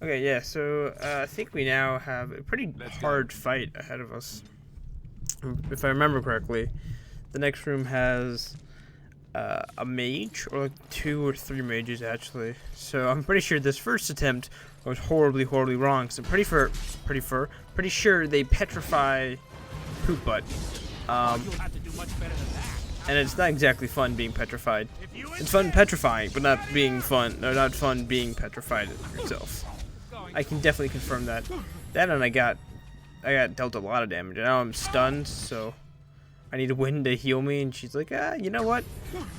Okay, yeah, so I think we now have a pretty hard fight ahead of us. If I remember correctly, the next room has a mage, or like 2 or 3 mages actually. So I'm pretty sure this first attempt was horribly, horribly wrong. So pretty sure they petrify Poop Butt. And it's not exactly fun being petrified. It's fun petrifying, but not being fun, or not fun being petrified yourself. I can definitely confirm that. That and I got dealt a lot of damage. And now I'm stunned, so I need a Win to heal me. And she's like, you know what?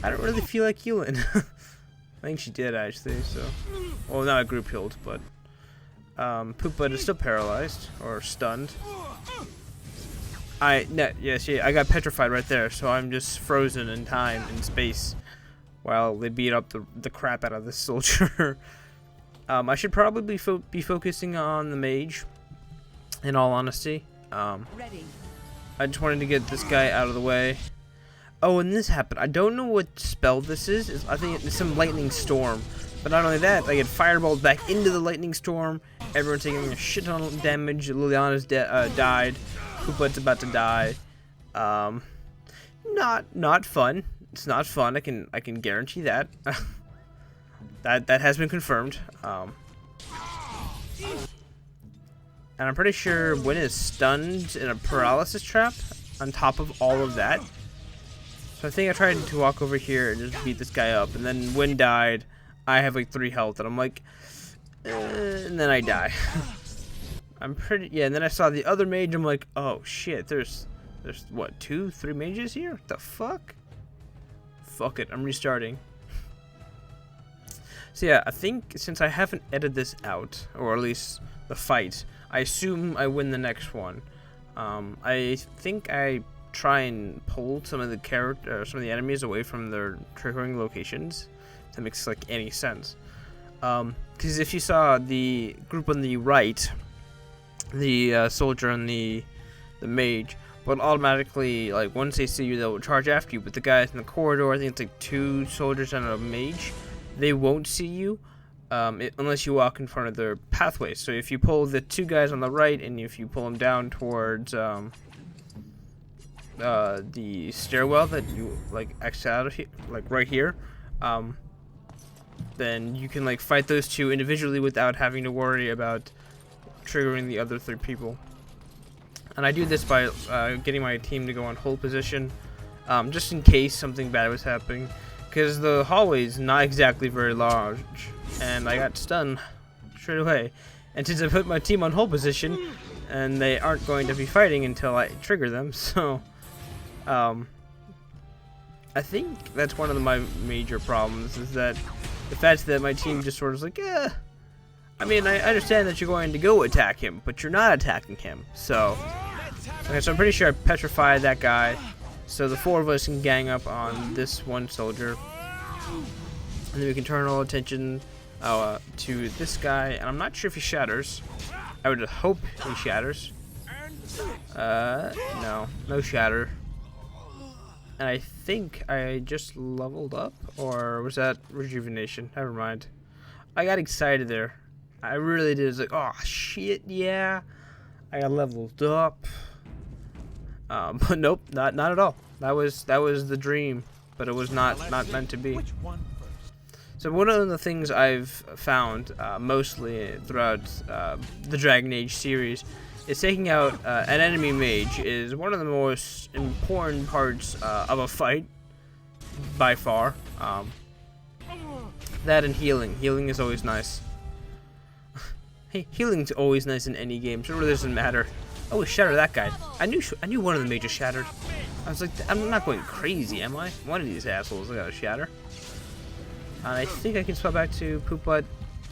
I don't really feel like healing. I think she did actually. So, well, not a group healed, but Poop Butt is still paralyzed or stunned. I got petrified right there, so I'm just frozen in time and space while they beat up the crap out of this soldier. I should probably be focusing on the mage, in all honesty. I just wanted to get this guy out of the way. Oh, and this happened. I don't know what spell this is. I think it's some lightning storm. But not only that, I get fireballed back into the lightning storm. Everyone's taking a shit ton of damage. Liliana's died. Poopbutt's about to die. Not fun. It's not fun. I can guarantee that. that has been confirmed. And I'm pretty sure Win is stunned in a paralysis trap on top of all of that. So I think I tried to walk over here and just beat this guy up, and then Win died. I have like 3 health, and I'm like, and then I die. I'm pretty, yeah, and then I saw the other mage, I'm like, oh shit, there's what, 2, 3 mages here? What the fuck? Fuck it, I'm restarting. So yeah, I think since I haven't edited this out, or at least the fight, I assume I win the next one. I think I try and pull some of the enemies away from their triggering locations. That makes like any sense. Because if you saw the group on the right, the soldier and the mage, but automatically, like, once they see you, they'll charge after you. But the guys in the corridor, I think it's like 2 soldiers and a mage, they won't see you unless you walk in front of their pathway. So if you pull the 2 guys on the right, and if you pull them down towards the stairwell that you like exit out of here, like right here, then you can like fight those 2 individually without having to worry about triggering the other 3 people. And I do this by getting my team to go on hold position, just in case something bad was happening, because the hallway is not exactly very large, and I got stunned straight away. And since I put my team on hold position, and they aren't going to be fighting until I trigger them, so I think that's one of my major problems, is that the fact that my team just sort of is like, I mean, I understand that you're going to go attack him, but you're not attacking him. So, okay, so I'm pretty sure I petrified that guy. So the 4 of us can gang up on this one soldier, and then we can turn all attention to this guy. And I'm not sure if he shatters. I would hope he shatters. No shatter. And I think I just leveled up, or was that rejuvenation? Never mind. I got excited there. I really did. It's like, oh shit, yeah, I got leveled up. But nope, not at all. That was the dream, but it was not meant to be. So one of the things I've found mostly throughout the Dragon Age series is taking out an enemy mage is one of the most important parts of a fight, by far. That and healing. Healing is always nice. Hey, healing's always nice in any game, so it really doesn't matter. Oh, shatter that guy. I knew one of the mages shattered. I was like, I'm not going crazy, am I? One of these assholes I gotta shatter. And I think I can swap back to Poop Butt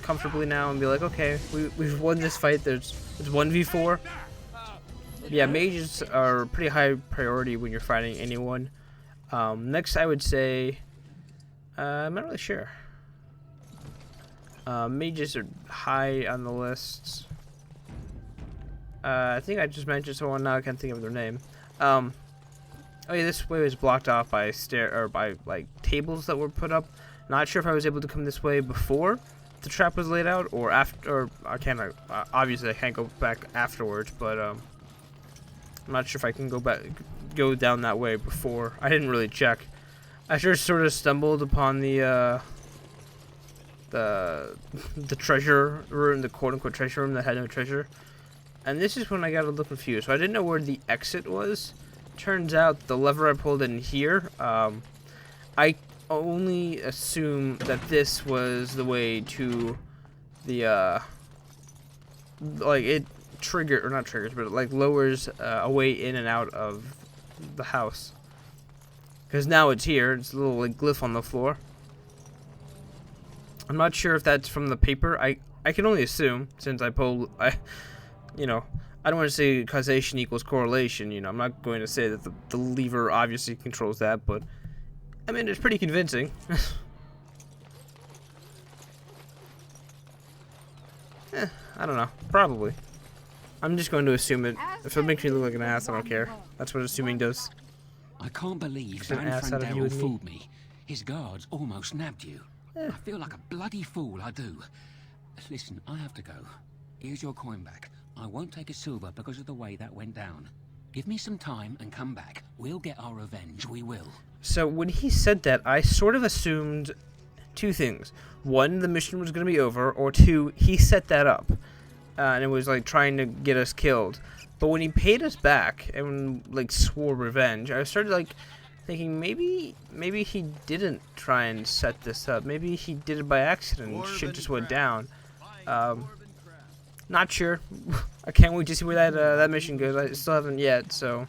comfortably now and be like, okay, we've won this fight. It's 1v4. Yeah, mages are pretty high priority when you're fighting anyone. Next, I would say, I'm not really sure. Mages are high on the lists. I think I just mentioned someone, now I can't think of their name. Oh yeah, this way was blocked off by by like tables that were put up. Not sure if I was able to come this way before, the trap was laid out, or after. Or I can't. Obviously, I can't go back afterwards, but I'm not sure if I can go down that way before. I didn't really check. I just sort of stumbled upon the treasure room, the quote-unquote treasure room that had no treasure, and this is when I got a little confused. So I didn't know where the exit was. Turns out the lever I pulled in here, I only assume that this was the way to the like it trigger or not triggers, but it like lowers a way in and out of the house. Because now it's here. It's a little like glyph on the floor. I'm not sure if that's from the paper. I can only assume since I pulled. You know, I don't want to say causation equals correlation. You know, I'm not going to say that the lever obviously controls that, but I mean it's pretty convincing. I don't know. Probably. I'm just going to assume it. If it makes me look like an ass, I don't care. That's what assuming does. I can't believe Dan Frandell fooled me. His guards almost nabbed you. I feel like a bloody fool, I do. Listen, I have to go. Here's your coin back. I won't take a silver because of the way that went down. Give me some time and come back. We'll get our revenge, we will. So when he said that, I sort of assumed two things. One, the mission was going to be over, or two, he set that up. And it was like trying to get us killed. But when he paid us back and like swore revenge, I started like thinking maybe he didn't try and set this up. Maybe he did it by accident and shit just went down. Not sure. I can't wait to see where that mission goes. I still haven't yet, so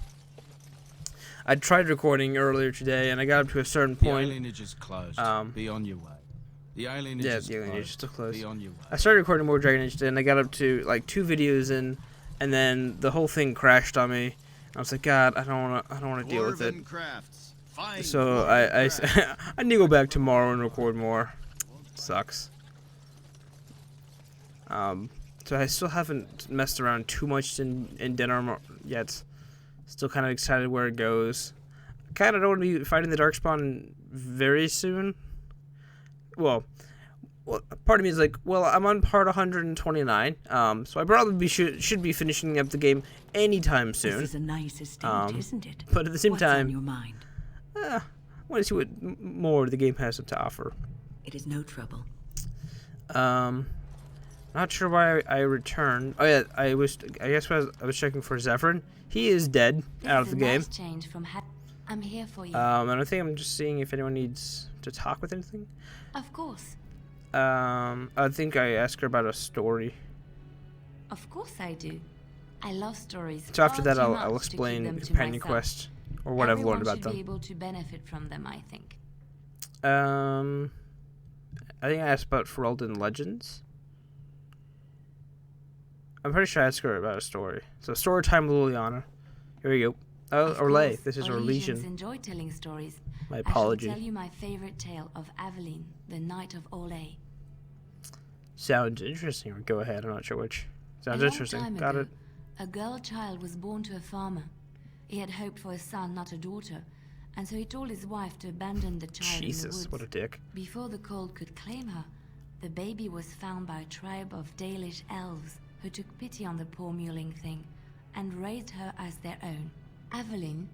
I tried recording earlier today and I got up to a certain point. The alienage is closed. Be on your way. The alienage yeah, is the alienage is still closed. Be on your way. I started recording more Dragon Age today and I got up to like 2 videos in, and then the whole thing crashed on me. I was like, God, I don't wanna deal with it. So I need to go back tomorrow and record more. Sucks. So I still haven't messed around too much in Denarm yet. Still kind of excited where it goes. Kind of don't want to be fighting the Darkspawn very soon. Well, part of me is like, well, I'm on part 129, so I probably should be finishing up the game anytime soon. This is a nice estate, isn't it? But at the same time, on your mind? I want to see what more the game has to offer. It is no trouble. Not sure why I returned. Oh yeah, I guess I was checking for Zephyrin. He is dead out of the game. Change from I'm here for you. And I think I'm just seeing if anyone needs to talk with anything. Of course. I think I asked her about a story. Of course I do. I love stories. So after that, I'll explain the companion quest or what I've learned about them. Everyone should be able to benefit from them, I think. I think I asked about Ferelden Legends. I'm pretty sure I asked her about a story. So story time with Liliana. Here we go. Oh, Orlais. This is Orlesian. Enjoy telling stories. My apology. I shall tell you my favorite tale of Aveline, the Knight of Orlais. Sounds interesting. Go ahead. I'm not sure which. Sounds interesting. Got it. A girl child was born to a farmer. He had hoped for a son, not a daughter, and so he told his wife to abandon the child in the woods. What a dick. Before the cold could claim her, the baby was found by a tribe of Dalish elves who took pity on the poor mewling thing and raised her as their own. Aveline,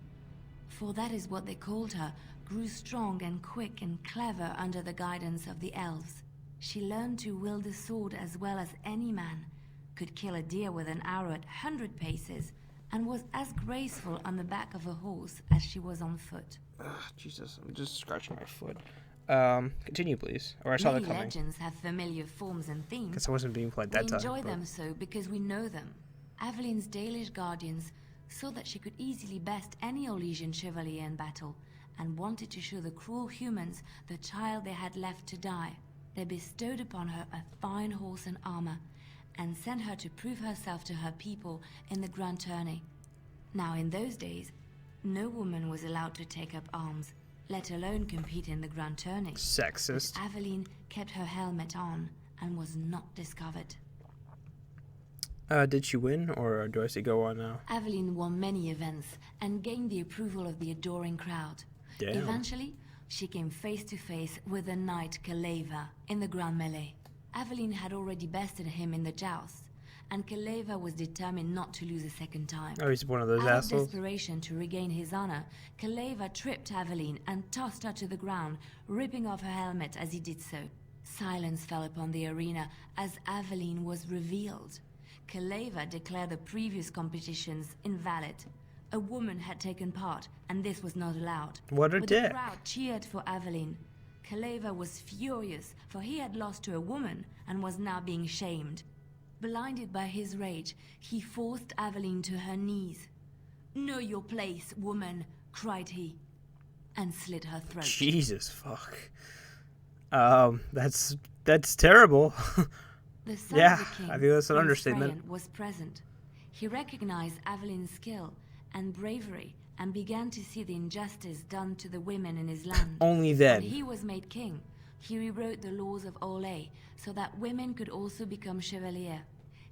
for that is what they called her, grew strong and quick and clever under the guidance of the elves. She learned to wield the sword as well as any man, could kill a deer with an arrow at 100 paces, and was as graceful on the back of a horse as she was on foot. Jesus, I'm just scratching my foot. Continue, please. Or I saw that coming. Legends have familiar forms and themes. Guess I wasn't being played that time. We enjoy them so because we know them. Aveline's Dalish guardians saw that she could easily best any Orlesian chevalier in battle, and wanted to show the cruel humans the child they had left to die. They bestowed upon her a fine horse and armor, and sent her to prove herself to her people in the Grand Tourney. Now in those days, no woman was allowed to take up arms, let alone compete in the Grand Tourney. Sexist. But Aveline kept her helmet on and was not discovered. Did she win, or do I see go on now? Aveline won many events and gained the approval of the adoring crowd. Damn. Eventually, she came face to face with the knight Kaleva in the Grand Melee. Aveline had already bested him in the joust, and Kaleva was determined not to lose a second time. Oh, he's one of those Out assholes. of desperation to regain his honor, Kaleva tripped Aveline and tossed her to the ground, ripping off her helmet as he did so. Silence fell upon the arena as Aveline was revealed. Kaleva declared the previous competitions invalid. A woman had taken part, and this was not allowed. What a But dick. the crowd cheered for Aveline. Kaleva was furious, for he had lost to a woman and was now being shamed. Blinded by his rage, he forced Aveline to her knees. "Know your place, woman," cried he, and slit her throat. Jesus fuck. That's terrible. The son Yeah, of the king, I think that's an Prince understatement. Freyan, was present. He recognized Aveline's skill and bravery and began to see the injustice done to the women in his land. Only then. When he was made king, he rewrote the laws of Olay so that women could also become chevalier.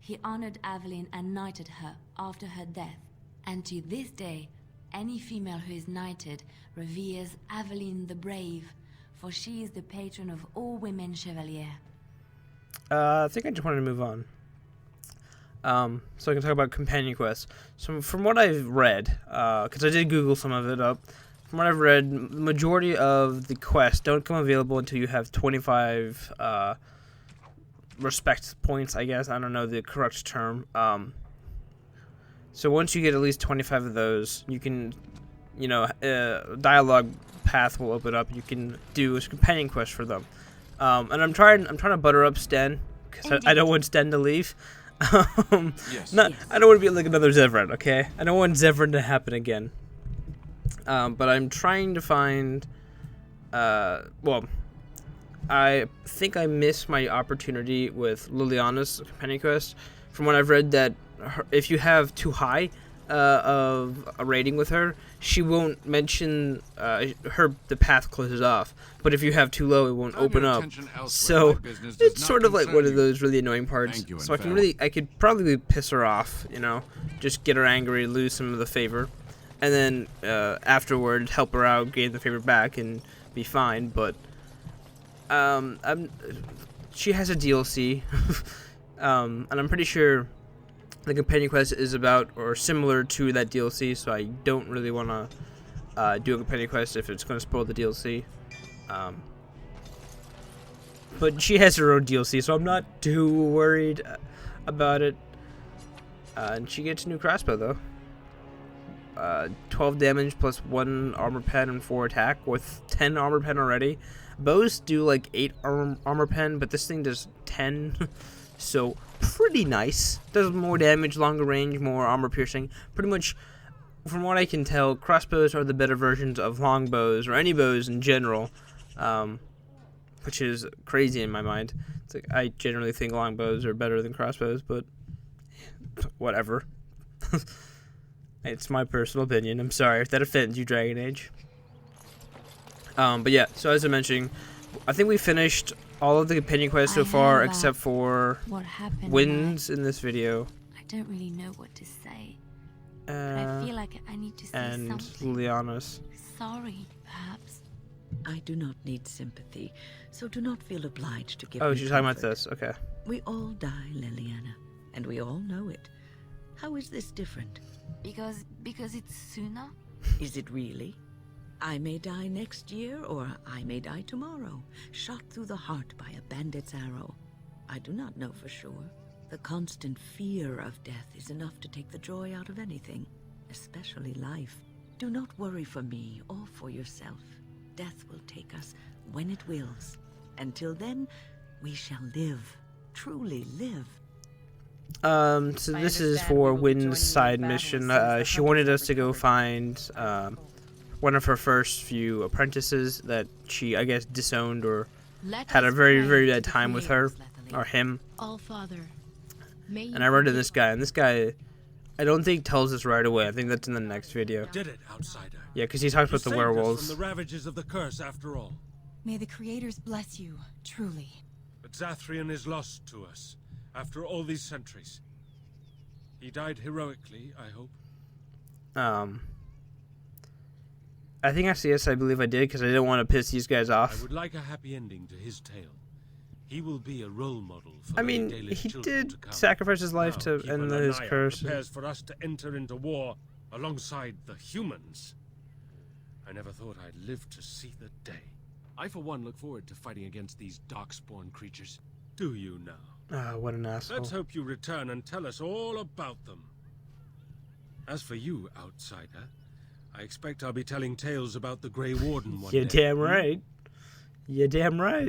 He honored Aveline and knighted her after her death. And to this day, any female who is knighted reveres Aveline the Brave, for she is the patron of all women chevalier. I think I just wanted to move on. So I can talk about companion quests. So from what I've read, because I did Google some of it up, from what I've read, the majority of the quests don't come available until you have 25 respect points, I guess. I don't know the correct term. So once you get at least 25 of those, you can, dialogue path will open up. You can do a companion quest for them. And I'm trying to butter up Sten, because I don't want Sten to leave. Yes. I don't want to be like another Zevran, okay? I don't want Zevran to happen again. But I'm trying to find, I think I missed my opportunity with Liliana's companion quest. From what I've read, that if you have too high of a rating with her, she won't mention the path closes off. But if you have too low, it won't open up. So it's sort of like one of those really annoying parts. So I could probably piss her off, just get her angry, lose some of the favor, and then afterward help her out, gain the favor back, and be fine. But she has a DLC, and I'm pretty sure the companion quest is about or similar to that DLC, so I don't really want to do a companion quest if it's going to spoil the DLC. But she has her own DLC, so I'm not too worried about it. And she gets a new crossbow, though. 12 damage plus 1 armor pen and 4 attack, with 10 armor pen already. Bows do like 8 armor pen, but this thing does 10. So pretty nice. Does more damage, longer range, more armor piercing. Pretty much, from what I can tell, crossbows are the better versions of longbows, or any bows in general, which is crazy in my mind. It's like I generally think longbows are better than crossbows, but whatever. It's my personal opinion. I'm sorry if that offends you, Dragon Age. But yeah, so as I mentioned, I think we finished all of the companion quests so far, except for wins in this video. I don't really know what to say. But I feel like I need to say something. And Liliana's. Sorry, perhaps. I do not need sympathy, so do not feel obliged to give Oh, me she's talking about comfort. this. Okay. We all die, Liliana, and we all know it. How is this different? Because it's sooner? Is it really? I may die next year, or I may die tomorrow, shot through the heart by a bandit's arrow. I do not know for sure. The constant fear of death is enough to take the joy out of anything, especially life. Do not worry for me or for yourself. Death will take us when it wills. Until then, we shall live, truly live. So this is for Wynn's side mission. She wanted us to go find one of her first few apprentices that she, I guess, disowned or had a very, very bad time with her, or him. And I run to this guy, and this guy, I don't think tells us right away. I think that's in the next video. Did it, outsider? Yeah, because he talks about the werewolves. From the ravages of the curse, after all. May the creators bless you, truly. But Zathrian is lost to us, after all these centuries. He died heroically, I hope. I think yes, I believe I did, because I didn't want to piss these guys I off. would like a happy ending to his tale. He will be a role model for I mean, many Dalish he children did to come. sacrifice his life Now, to Keeper end his Lanaya curse. prepares for us to enter into war alongside the humans. I never thought I'd live to see the day. I, for one, look forward to fighting against these darkspawn creatures. Do you now? Ah, what an asshole. Let's hope you return and tell us all about them. As for you, outsider, I expect I'll be telling tales about the Grey Warden one day. You're damn right. You're damn right.